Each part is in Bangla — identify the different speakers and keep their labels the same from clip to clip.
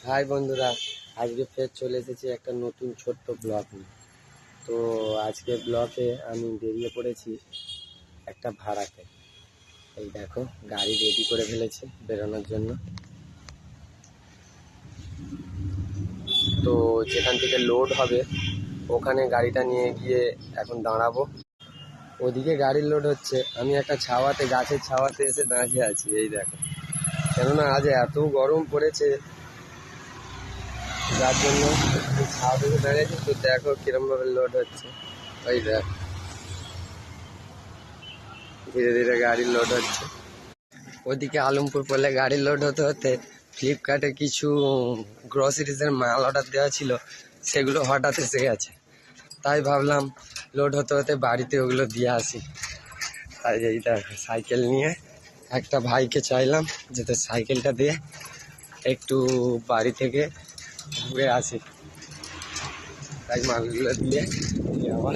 Speaker 1: হাই বন্ধুরা, আজকে ফের চলে এসেছি একটা নতুন ছোট্ট ব্লগ নিয়ে। তো আজকে ব্লগে আমি বেরিয়ে পড়েছি একটা ভাড়াতে। এই দেখো, গাড়ি রেডি করে ফেলেছে বেরোনোর জন্য। তো যেখান থেকে লোড হবে ওখানে গাড়িটা নিয়ে গিয়ে এখন দাঁড়াবো। ওদিকে গাড়ির লোড হচ্ছে, আমি একটা ছাওয়াতে, গাছের ছাওয়াতে এসে দাঁড়িয়ে আছি। এই দেখো, কেননা আজ এত গরম পড়েছে, যার জন্য ছাওয়া থেকে দাঁড়িয়েছি। তো দেখো কিরম ভাবে লোড হচ্ছে। ওই দেখ, ধীরে ধীরে গাড়ি লোড হচ্ছে। ওদিকে আলমপুর পড়লে গাড়ি লোড হতে হতে ফ্লিপকার্টে কিছু গ্রসারিজের মাল অর্ডার দেওয়া ছিল, সেগুলো হঠাৎ এসে গেছে। তাই ভাবলাম লোড হতে হতে বাড়িতে ওগুলো দিয়ে আসি। তাই এই দেখো, সাইকেল নিয়ে একটা ভাইকে চাইলাম যাতে সাইকেলটা দিয়ে একটু বাড়ি থেকে ঘুরে আসি। তাই মালগুলো দিয়ে আবার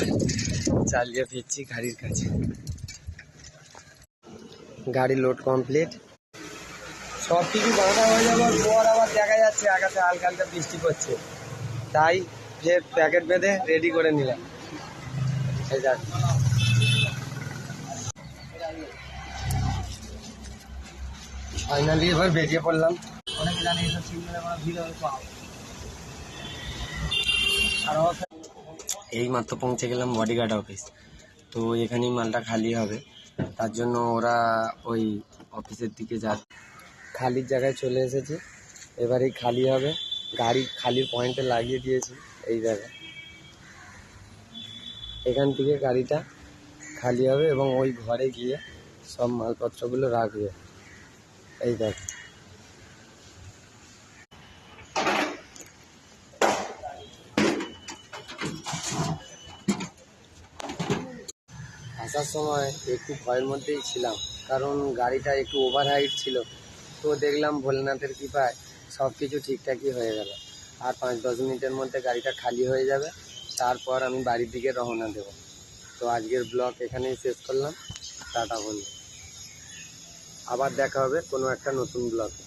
Speaker 1: চালিয়ে ফিরছি গাড়ির কাছে। গাড়ি লোড কমপ্লিট, সব কিছু বাঁধা হয়ে যাওয়ার পর আবার দেখা যাচ্ছে আকাশে হালকা হালকা বৃষ্টি পড়ছে। তাই ফের প্যাকেট বেঁধে রেডি করে নিলাম। এই যাক, ফাইনালি এবার বেরিয়ে পড়লাম। অনেকে জানি এসব সিগন্যালে কোনো ভিড় হবে পাও। এই মাত্র পৌঁছে গেলাম বডিগার্ড অফিস। তো এখানেই মালটা খালি হবে, তার জন্য ওরা ওই অফিসের দিকে যাচ্ছে। খালির জায়গায় চলে এসেছি, এবারেই খালি হবে। গাড়ি খালির পয়েন্টে লাগিয়ে দিয়েছি। এই জায়গায় এখান থেকে গাড়িটা খালি হবে এবং ওই ঘরে গিয়ে সব মালপত্রগুলো রাখবে। এই দেখ, আসার সময় একটু ভয়ের মধ্যেই ছিলাম, কারণ গাড়িটা একটু ওভার হাইট ছিল। তো দেখলাম ভোলেনাথের কৃপায় সব কিছু ঠিকঠাকই হয়ে গেল। আর 5-10 মিনিটের মধ্যে গাড়িটা খালি হয়ে যাবে, তারপর আমি বাড়ির দিকে রওনা দেব। তো আজকের ব্লগ এখানেই শেষ করলাম। টাটা বন্ধু, আবার দেখা হবে কোনো একটা নতুন ব্লগে।